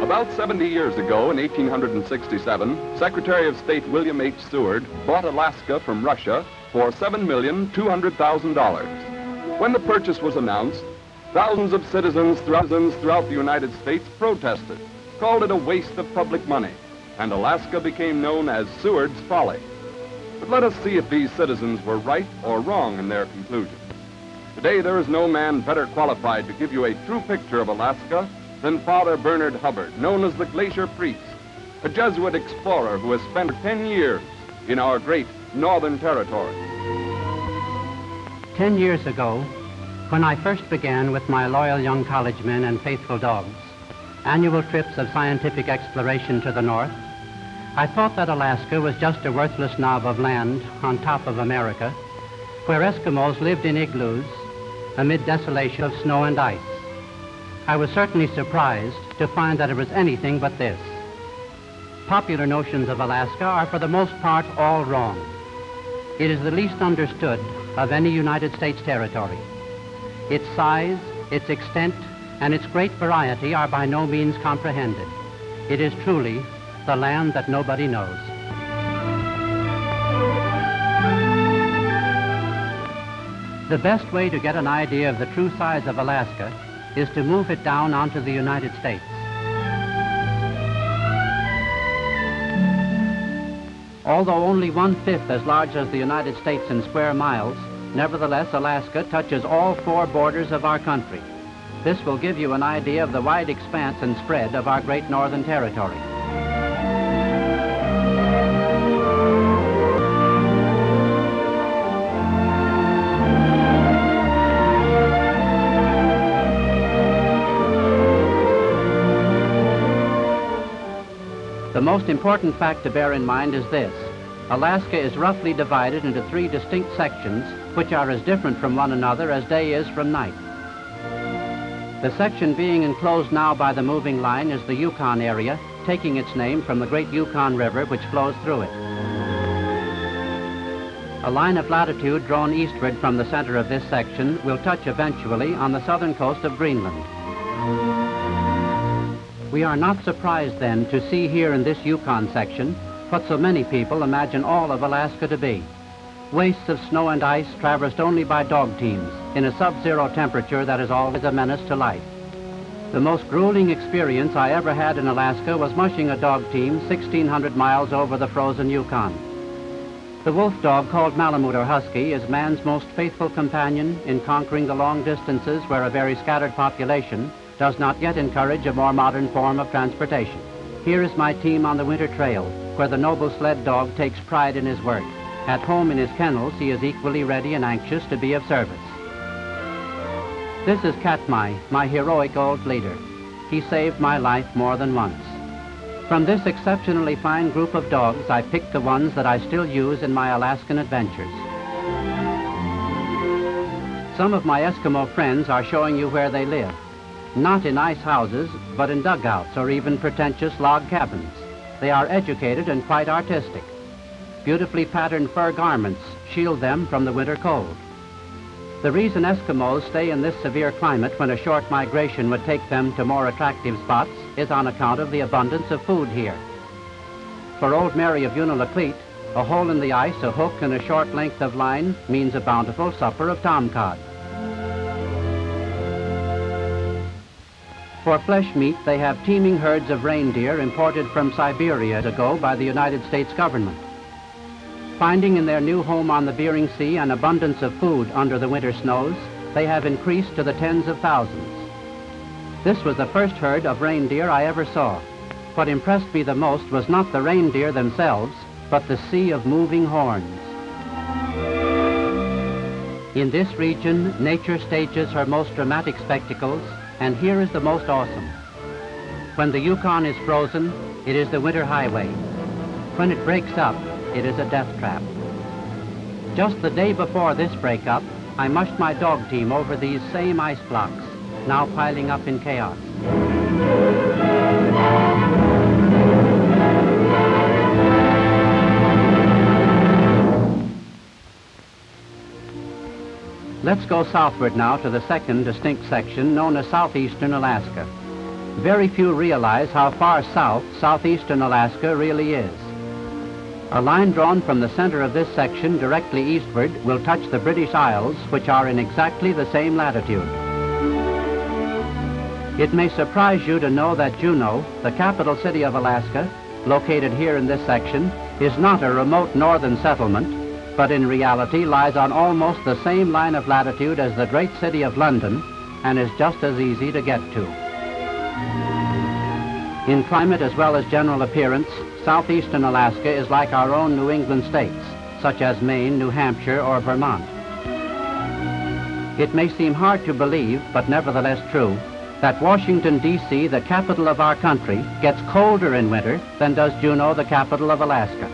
About 70 years ago, in 1867, Secretary of State William H. Seward bought Alaska from Russia for $7,200,000. When the purchase was announced, thousands of citizens throughout the United States protested, called it a waste of public money, and Alaska became known as Seward's Folly. But let us see if these citizens were right or wrong in their conclusion. Today, there is no man better qualified to give you a true picture of Alaska than Father Bernard Hubbard, known as the Glacier Priest, a Jesuit explorer who has spent 10 years in our great Northern Territory. 10 years ago, when I first began with my loyal young college men and faithful dogs, annual trips of scientific exploration to the north, I thought that Alaska was just a worthless knob of land on top of America, where Eskimos lived in igloos amid desolation of snow and ice. I was certainly surprised to find that it was anything but this. Popular notions of Alaska are for the most part all wrong. It is the least understood of any United States territory. Its size, its extent, and its great variety are by no means comprehended. It is truly the land that nobody knows. The best way to get an idea of the true size of Alaska is to move it down onto the United States. Although only 1/5 as large as the United States in square miles, nevertheless Alaska touches all 4 borders of our country. This will give you an idea of the wide expanse and spread of our great northern territory. The most important fact to bear in mind is this. Alaska is roughly divided into 3 distinct sections, which are as different from one another as day is from night. The section being enclosed now by the moving line is the Yukon area, taking its name from the great Yukon River which flows through it. A line of latitude drawn eastward from the center of this section will touch eventually on the southern coast of Greenland. We are not surprised then to see here in this Yukon section what so many people imagine all of Alaska to be. Wastes of snow and ice traversed only by dog teams in a sub-zero temperature that is always a menace to life. The most grueling experience I ever had in Alaska was mushing a dog team 1,600 miles over the frozen Yukon. The wolf dog called Malamute or Husky is man's most faithful companion in conquering the long distances where a very scattered population does not yet encourage a more modern form of transportation. Here is my team on the winter trail, where the noble sled dog takes pride in his work. At home in his kennels, he is equally ready and anxious to be of service. This is Katmai, my heroic old leader. He saved my life more than once. From this exceptionally fine group of dogs, I picked the ones that I still use in my Alaskan adventures. Some of my Eskimo friends are showing you where they live. Not in ice houses, but in dugouts or even pretentious log cabins. They are educated and quite artistic. Beautifully patterned fur garments shield them from the winter cold. The reason Eskimos stay in this severe climate when a short migration would take them to more attractive spots is on account of the abundance of food here. For old Mary of Unalakleet, a hole in the ice, a hook, and a short length of line means a bountiful supper of tomcod. For flesh meat, they have teeming herds of reindeer imported from Siberia ago by the United States government. Finding in their new home on the Bering Sea an abundance of food under the winter snows, they have increased to the tens of thousands. This was the first herd of reindeer I ever saw. What impressed me the most was not the reindeer themselves, but the sea of moving horns. In this region, nature stages her most dramatic spectacles, and here is the most awesome. When the Yukon is frozen, it is the winter highway. When it breaks up, it is a death trap. Just the day before this breakup, I mushed my dog team over these same ice blocks, now piling up in chaos. Let's go southward now to the second distinct section known as southeastern Alaska. Very few realize how far south southeastern Alaska really is. A line drawn from the center of this section directly eastward will touch the British Isles, which are in exactly the same latitude. It may surprise you to know that Juneau, the capital city of Alaska, located here in this section, is not a remote northern settlement, but in reality lies on almost the same line of latitude as the great city of London and is just as easy to get to. In climate as well as general appearance, southeastern Alaska is like our own New England states, such as Maine, New Hampshire, or Vermont. It may seem hard to believe, but nevertheless true, that Washington, D.C., the capital of our country, gets colder in winter than does Juneau, the capital of Alaska.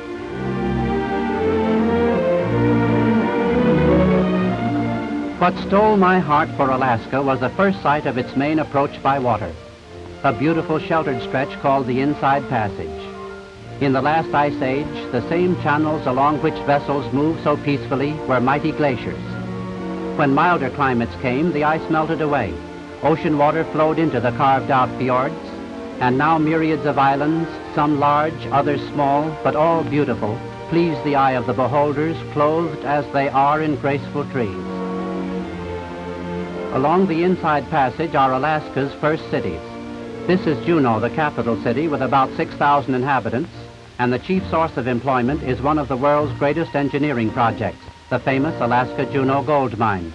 What stole my heart for Alaska was the first sight of its main approach by water, a beautiful sheltered stretch called the Inside Passage. In the last ice age, the same channels along which vessels moved so peacefully were mighty glaciers. When milder climates came, the ice melted away. Ocean water flowed into the carved-out fjords, and now myriads of islands, some large, others small, but all beautiful, please the eye of the beholders, clothed as they are in graceful trees. Along the Inside Passage are Alaska's first cities. This is Juneau, the capital city, with about 6,000 inhabitants, and the chief source of employment is one of the world's greatest engineering projects, the famous Alaska-Juneau gold mine.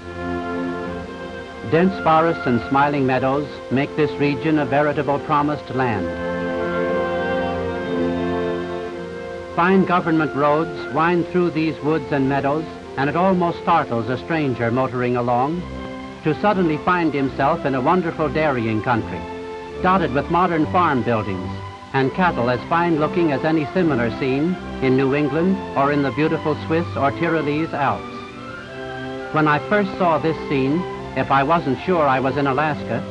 Dense forests and smiling meadows make this region a veritable promised land. Fine government roads wind through these woods and meadows, and it almost startles a stranger motoring along to suddenly find himself in a wonderful dairying country, dotted with modern farm buildings and cattle as fine-looking as any similar scene in New England or in the beautiful Swiss or Tyrolese Alps. When I first saw this scene, if I wasn't sure I was in Alaska,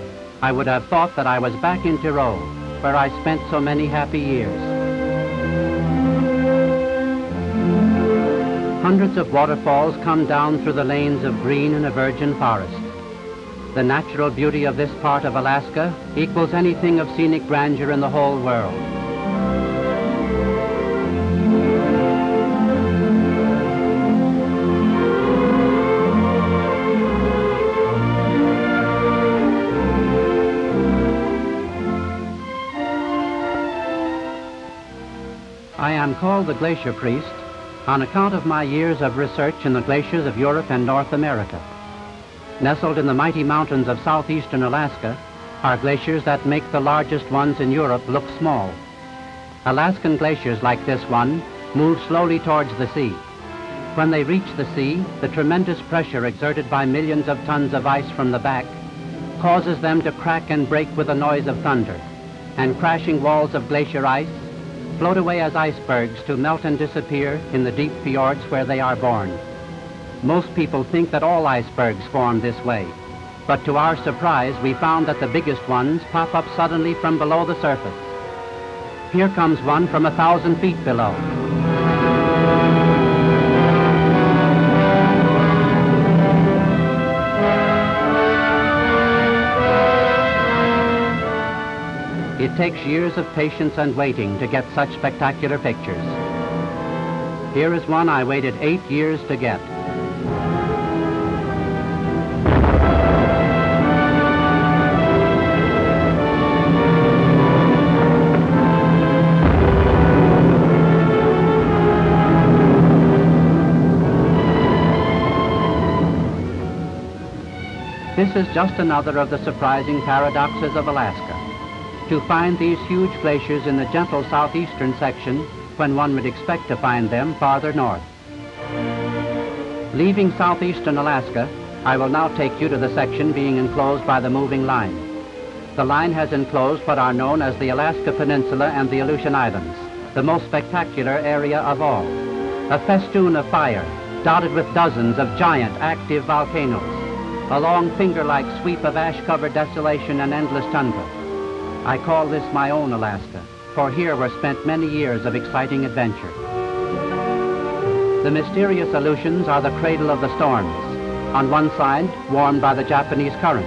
I would have thought that I was back in Tyrol, where I spent so many happy years. Hundreds of waterfalls come down through the lanes of green in a virgin forest. The natural beauty of this part of Alaska equals anything of scenic grandeur in the whole world. I am called the Glacier Priest on account of my years of research in the glaciers of Europe and North America. Nestled in the mighty mountains of southeastern Alaska are glaciers that make the largest ones in Europe look small. Alaskan glaciers like this one move slowly towards the sea. When they reach the sea, the tremendous pressure exerted by millions of tons of ice from the back causes them to crack and break with the noise of thunder, and crashing walls of glacier ice float away as icebergs to melt and disappear in the deep fjords where they are born. Most people think that all icebergs form this way, but to our surprise, we found that the biggest ones pop up suddenly from below the surface. Here comes one from 1,000 feet below. It takes years of patience and waiting to get such spectacular pictures. Here is one I waited 8 years to get. This is just another of the surprising paradoxes of Alaska. To find these huge glaciers in the gentle southeastern section when one would expect to find them farther north. Leaving southeastern Alaska, I will now take you to the section being enclosed by the moving line. The line has enclosed what are known as the Alaska Peninsula and the Aleutian Islands, the most spectacular area of all. A festoon of fire, dotted with dozens of giant active volcanoes. A long finger-like sweep of ash-covered desolation and endless tundra. I call this my own Alaska, for here were spent many years of exciting adventure. The mysterious Aleutians are the cradle of the storms. On one side, warmed by the Japanese current.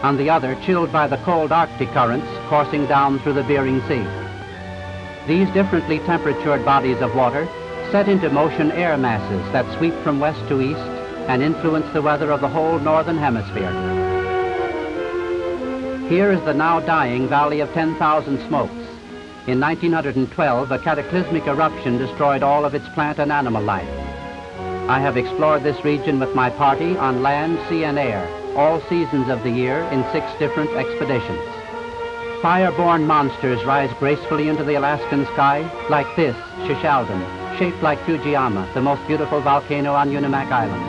on the other chilled by the cold Arctic currents coursing down through the Bering Sea. These differently temperatured bodies of water set into motion air masses that sweep from west to east and influence the weather of the whole northern hemisphere. Here is the now dying Valley of 10,000 Smokes. In 1912, a cataclysmic eruption destroyed all of its plant and animal life. I have explored this region with my party on land, sea, and air, all seasons of the year in 6 different expeditions. Fire-born monsters rise gracefully into the Alaskan sky, like this, Shishaldin, shaped like Fujiyama, the most beautiful volcano on Unimak Island.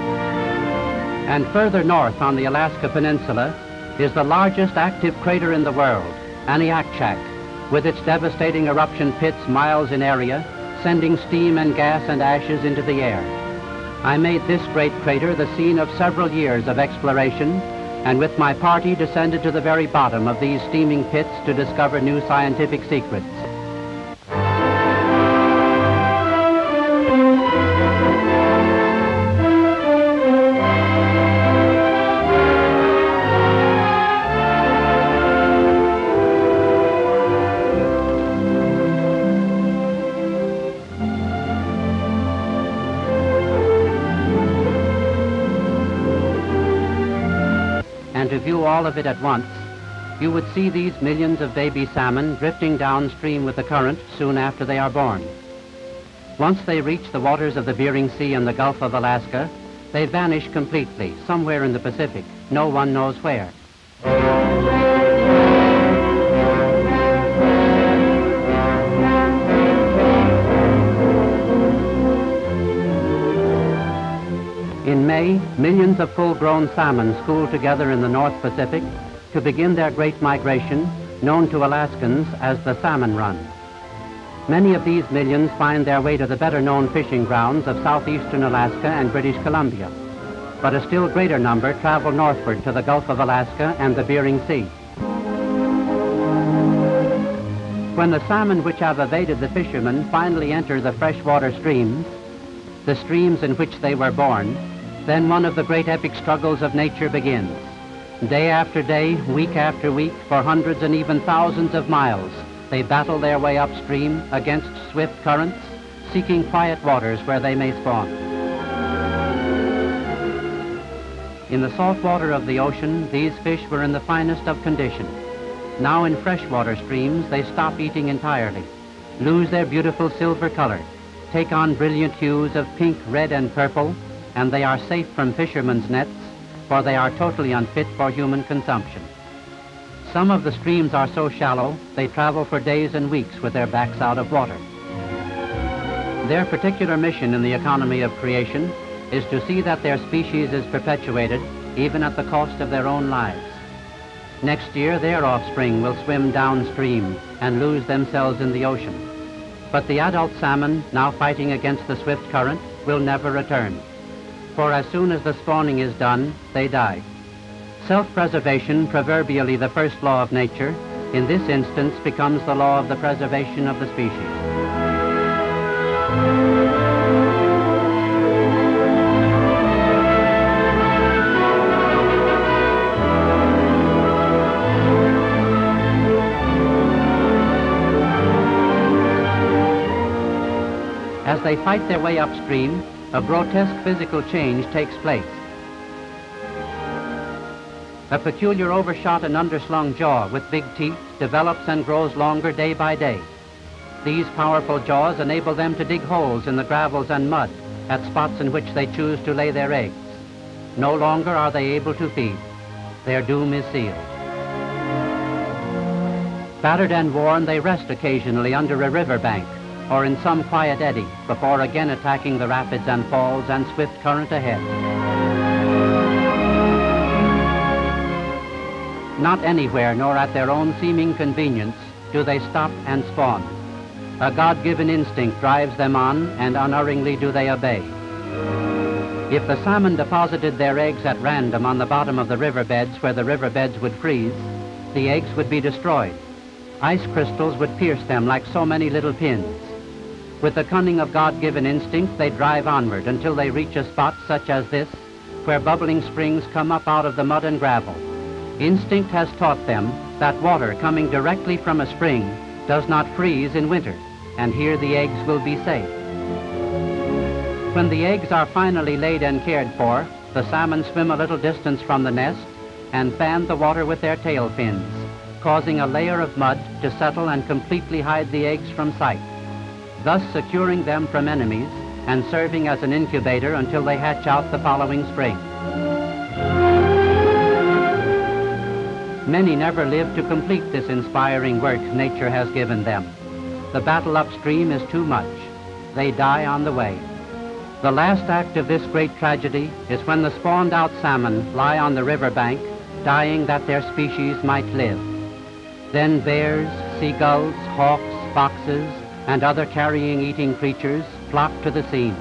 And further north on the Alaska Peninsula is the largest active crater in the world, Aniakchak, with its devastating eruption pits miles in area, sending steam and gas and ashes into the air. I made this great crater the scene of several years of exploration, and with my party descended to the very bottom of these steaming pits to discover new scientific secrets. And to view all of it at once, you would see these millions of baby salmon drifting downstream with the current soon after they are born. Once they reach the waters of the Bering Sea and the Gulf of Alaska, they vanish completely, somewhere in the Pacific. No one knows where. In May, millions of full-grown salmon school together in the North Pacific to begin their great migration, known to Alaskans as the Salmon Run. Many of these millions find their way to the better-known fishing grounds of southeastern Alaska and British Columbia, but a still greater number travel northward to the Gulf of Alaska and the Bering Sea. When the salmon which have evaded the fishermen finally enter the freshwater streams, the streams in which they were born, then one of the great epic struggles of nature begins. Day after day, week after week, for hundreds and even thousands of miles, they battle their way upstream against swift currents, seeking quiet waters where they may spawn. In the salt water of the ocean, these fish were in the finest of condition. Now in freshwater streams, they stop eating entirely, lose their beautiful silver color, take on brilliant hues of pink, red, and purple, and they are safe from fishermen's nets, for they are totally unfit for human consumption. Some of the streams are so shallow, they travel for days and weeks with their backs out of water. Their particular mission in the economy of creation is to see that their species is perpetuated, even at the cost of their own lives. Next year, their offspring will swim downstream and lose themselves in the ocean. But the adult salmon, now fighting against the swift current, will never return. For as soon as the spawning is done, they die. Self-preservation, proverbially the first law of nature, in this instance becomes the law of the preservation of the species. As they fight their way upstream, a grotesque physical change takes place. A peculiar overshot and underslung jaw with big teeth develops and grows longer day by day. These powerful jaws enable them to dig holes in the gravels and mud at spots in which they choose to lay their eggs. No longer are they able to feed. Their doom is sealed. Battered and worn, they rest occasionally under a riverbank or in some quiet eddy before again attacking the rapids and falls and swift current ahead. Not anywhere nor at their own seeming convenience do they stop and spawn. A God-given instinct drives them on, and unerringly do they obey. If the salmon deposited their eggs at random on the bottom of the riverbeds where the riverbeds would freeze, the eggs would be destroyed. Ice crystals would pierce them like so many little pins. With the cunning of God-given instinct, they drive onward until they reach a spot such as this, where bubbling springs come up out of the mud and gravel. Instinct has taught them that water coming directly from a spring does not freeze in winter, and here the eggs will be safe. When the eggs are finally laid and cared for, the salmon swim a little distance from the nest and fan the water with their tail fins, causing a layer of mud to settle and completely hide the eggs from sight, thus securing them from enemies and serving as an incubator until they hatch out the following spring. Many never live to complete this inspiring work nature has given them. The battle upstream is too much. They die on the way. The last act of this great tragedy is when the spawned out salmon lie on the riverbank, dying that their species might live. Then bears, seagulls, hawks, foxes, and other carrion-eating creatures flock to the scene,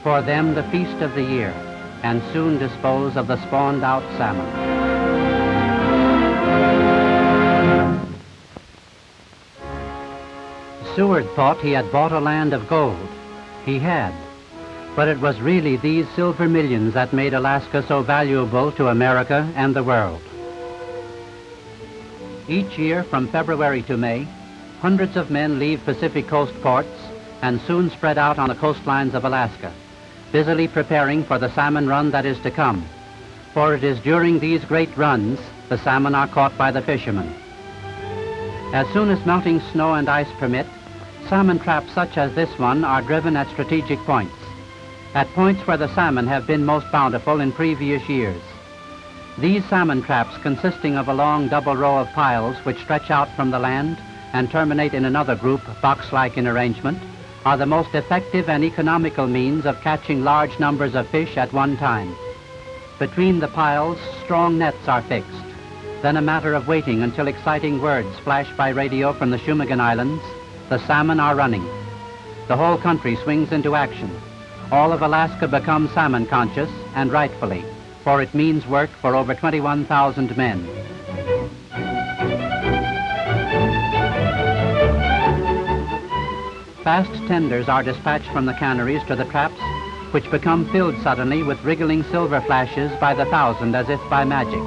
for them the feast of the year, and soon dispose of the spawned out salmon. Seward thought he had bought a land of gold. He had. But it was really these silver millions that made Alaska so valuable to America and the world. Each year, from February to May, hundreds of men leave Pacific Coast ports and soon spread out on the coastlines of Alaska, busily preparing for the salmon run that is to come. For it is during these great runs the salmon are caught by the fishermen. As soon as melting snow and ice permit, salmon traps such as this one are driven at strategic points, at points where the salmon have been most bountiful in previous years. These salmon traps, consisting of a long double row of piles which stretch out from the land and terminate in another group, box-like in arrangement, are the most effective and economical means of catching large numbers of fish at one time. Between the piles, strong nets are fixed. Then a matter of waiting until exciting words flash by radio from the Shumagan Islands. The salmon are running. The whole country swings into action. All of Alaska becomes salmon conscious, and rightfully, for it means work for over 21,000 men. Fast tenders are dispatched from the canneries to the traps, which become filled suddenly with wriggling silver flashes by the thousand as if by magic.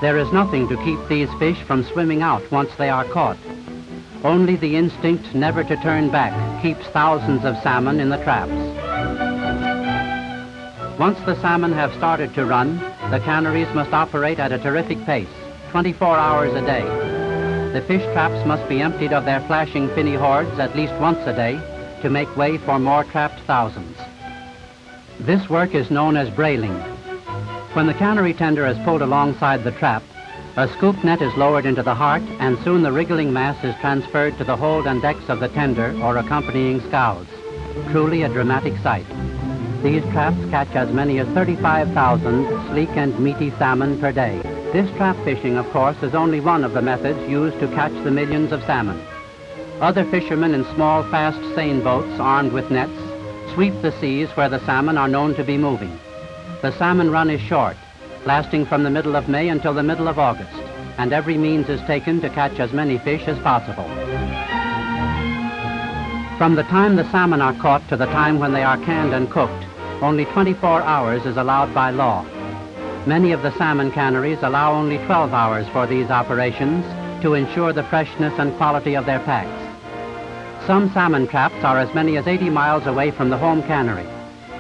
There is nothing to keep these fish from swimming out once they are caught. Only the instinct never to turn back keeps thousands of salmon in the traps. Once the salmon have started to run, the canneries must operate at a terrific pace, 24 hours a day. The fish traps must be emptied of their flashing finny hordes at least once a day to make way for more trapped thousands. This work is known as brailing. When the cannery tender is pulled alongside the trap, a scoop net is lowered into the heart, and soon the wriggling mass is transferred to the hold and decks of the tender or accompanying scows. Truly a dramatic sight. These traps catch as many as 35,000 sleek and meaty salmon per day. This trap fishing, of course, is only one of the methods used to catch the millions of salmon. Other fishermen in small, fast seine boats armed with nets sweep the seas where the salmon are known to be moving. The salmon run is short, lasting from the middle of May until the middle of August, and every means is taken to catch as many fish as possible. From the time the salmon are caught to the time when they are canned and cooked, only 24 hours is allowed by law. Many of the salmon canneries allow only 12 hours for these operations to ensure the freshness and quality of their packs. Some salmon traps are as many as 80 miles away from the home cannery.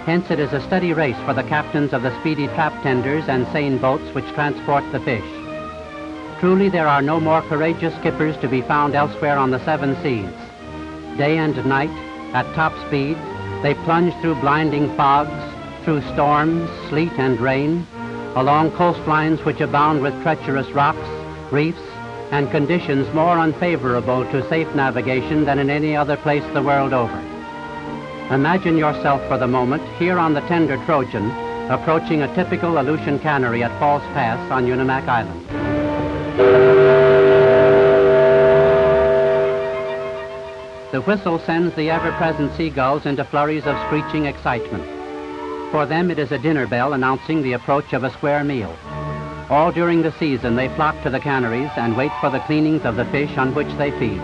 Hence it is a steady race for the captains of the speedy trap tenders and seine boats which transport the fish. Truly there are no more courageous skippers to be found elsewhere on the seven seas. Day and night, at top speed, they plunge through blinding fogs, through storms, sleet and rain, along coastlines which abound with treacherous rocks, reefs, and conditions more unfavorable to safe navigation than in any other place the world over. Imagine yourself for the moment here on the tender Trojan, approaching a typical Aleutian cannery at False Pass on Unimak Island. The whistle sends the ever-present seagulls into flurries of screeching excitement. For them it is a dinner bell announcing the approach of a square meal. All during the season they flock to the canneries and wait for the cleanings of the fish on which they feed.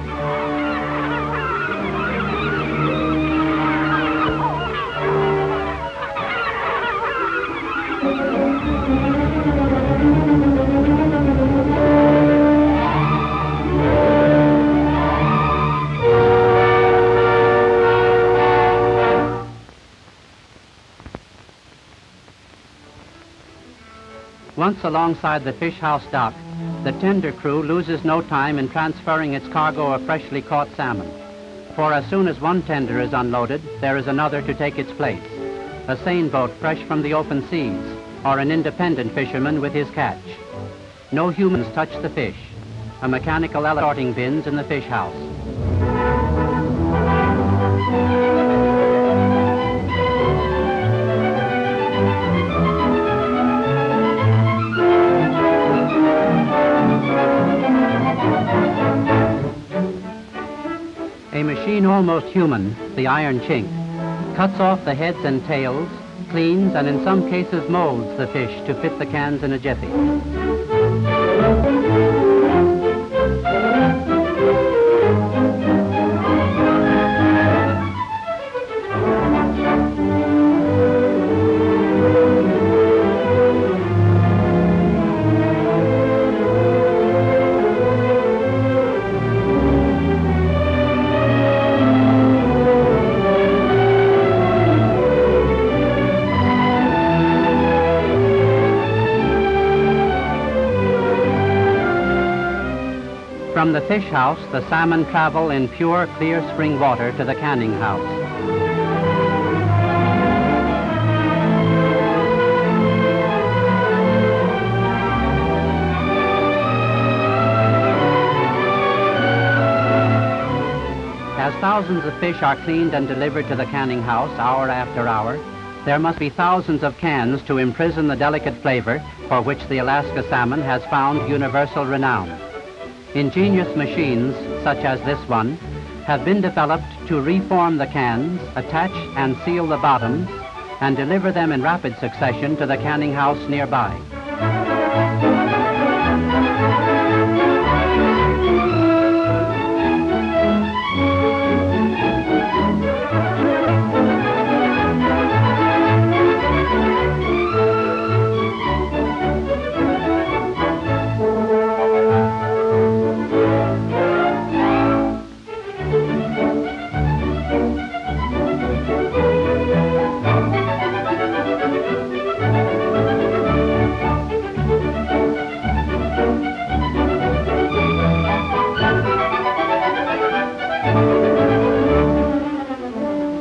Once alongside the fish house dock, the tender crew loses no time in transferring its cargo of freshly caught salmon. For as soon as one tender is unloaded, there is another to take its place. A seine boat fresh from the open seas, or an independent fisherman with his catch. No humans touch the fish. A mechanical sorting bins in the fish house. A machine almost human, the iron chink, cuts off the heads and tails, cleans, and in some cases molds the fish to fit the cans in a jiffy. From the fish house, the salmon travel in pure, clear spring water to the canning house. As thousands of fish are cleaned and delivered to the canning house hour after hour, there must be thousands of cans to imprison the delicate flavor for which the Alaska salmon has found universal renown. Ingenious machines, such as this one, have been developed to reform the cans, attach and seal the bottoms, and deliver them in rapid succession to the canning house nearby.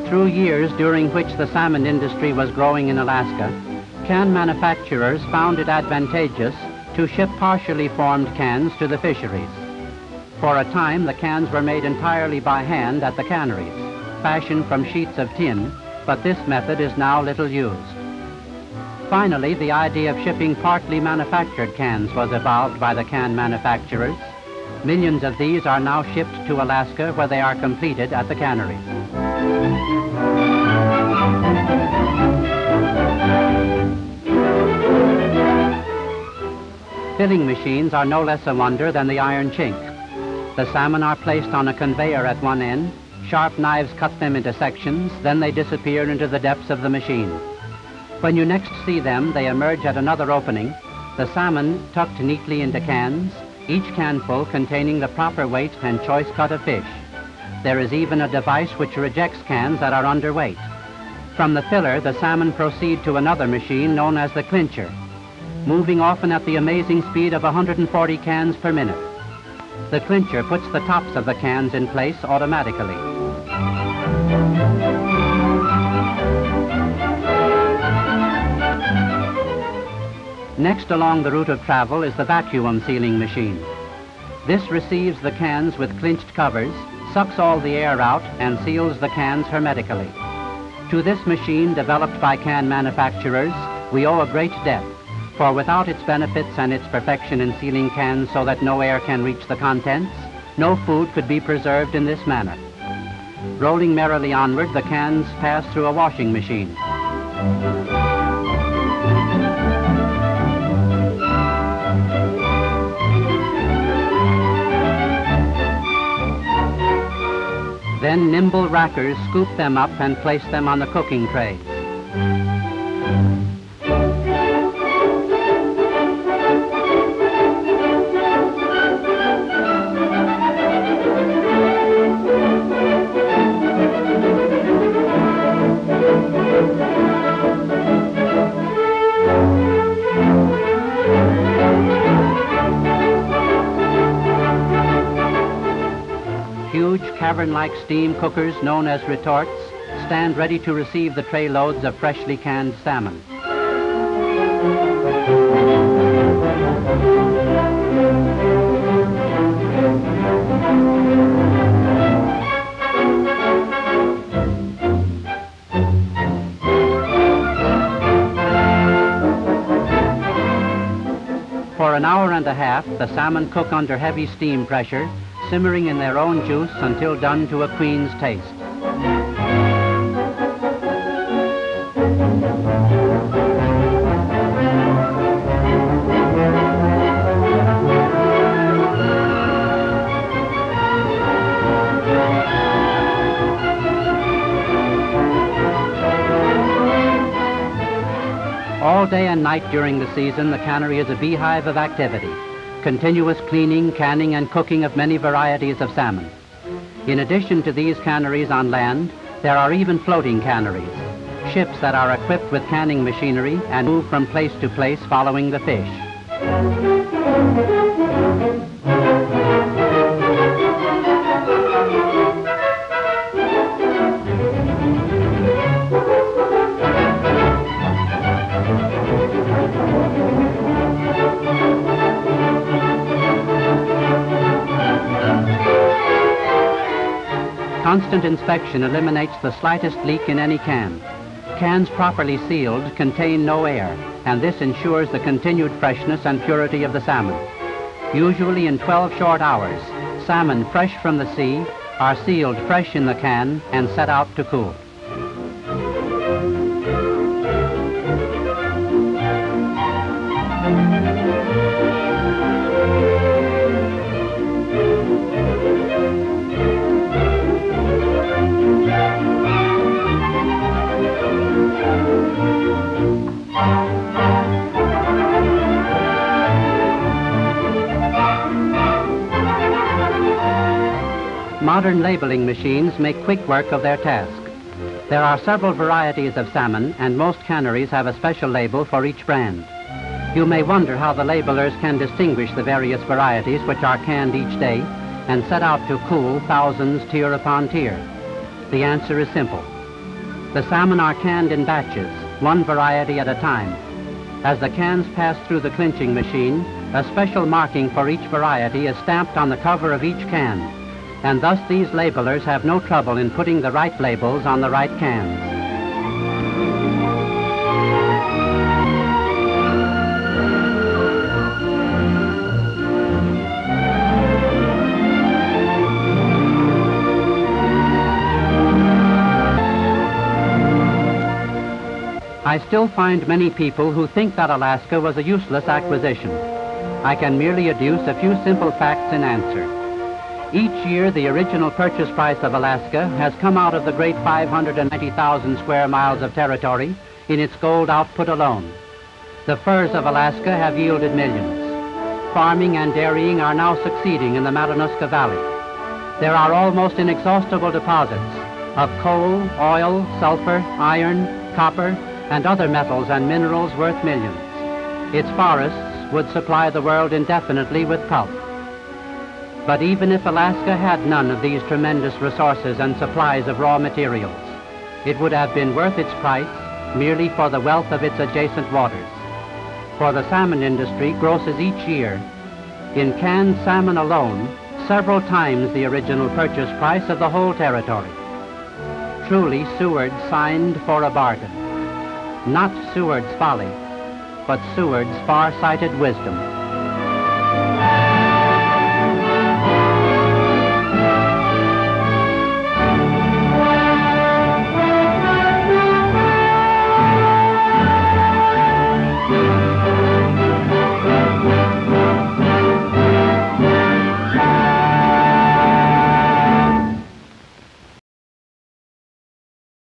Through years during which the salmon industry was growing in Alaska, can manufacturers found it advantageous to ship partially formed cans to the fisheries. For a time, the cans were made entirely by hand at the canneries, fashioned from sheets of tin, but this method is now little used. Finally, the idea of shipping partly manufactured cans was evolved by the can manufacturers. Millions of these are now shipped to Alaska, where they are completed at the canneries. Filling machines are no less a wonder than the iron chink. The salmon are placed on a conveyor at one end, sharp knives cut them into sections, then they disappear into the depths of the machine. When you next see them, they emerge at another opening, the salmon tucked neatly into cans, each canful containing the proper weight and choice cut of fish. There is even a device which rejects cans that are underweight. From the filler, the salmon proceed to another machine known as the clincher, moving often at the amazing speed of 140 cans per minute. The clincher puts the tops of the cans in place automatically. Next along the route of travel is the vacuum sealing machine. This receives the cans with clinched covers, sucks all the air out, and seals the cans hermetically. To this machine, developed by can manufacturers, we owe a great debt, for without its benefits and its perfection in sealing cans so that no air can reach the contents, no food could be preserved in this manner. Rolling merrily onward, the cans pass through a washing machine. Then nimble rackers scoop them up and place them on the cooking trays. cavern-like steam cookers known as retorts stand ready to receive the tray loads of freshly canned salmon. For an hour and a half, the salmon cook under heavy steam pressure, simmering in their own juice until done to a queen's taste. All day and night during the season, the cannery is a beehive of activity. Continuous cleaning, canning, and cooking of many varieties of salmon. In addition to these canneries on land, there are even floating canneries, ships that are equipped with canning machinery and move from place to place following the fish. Constant inspection eliminates the slightest leak in any can. Cans properly sealed contain no air, and this ensures the continued freshness and purity of the salmon. Usually in 12 short hours, salmon fresh from the sea are sealed fresh in the can and set out to cool. Modern labeling machines make quick work of their task. There are several varieties of salmon, and most canneries have a special label for each brand. You may wonder how the labelers can distinguish the various varieties which are canned each day and set out to cool thousands tier upon tier. The answer is simple. The salmon are canned in batches, one variety at a time. As the cans pass through the clinching machine, a special marking for each variety is stamped on the cover of each can, and thus these labelers have no trouble in putting the right labels on the right cans. I still find many people who think that Alaska was a useless acquisition. I can merely adduce a few simple facts in answer. Each year, the original purchase price of Alaska has come out of the great 590,000 square miles of territory in its gold output alone. The furs of Alaska have yielded millions. Farming and dairying are now succeeding in the Matanuska Valley. There are almost inexhaustible deposits of coal, oil, sulfur, iron, copper, and other metals and minerals worth millions. Its forests would supply the world indefinitely with pulp. But even if Alaska had none of these tremendous resources and supplies of raw materials, it would have been worth its price merely for the wealth of its adjacent waters. For the salmon industry grosses each year, in canned salmon alone, several times the original purchase price of the whole territory. Truly, Seward signed for a bargain. Not Seward's folly, but Seward's far-sighted wisdom.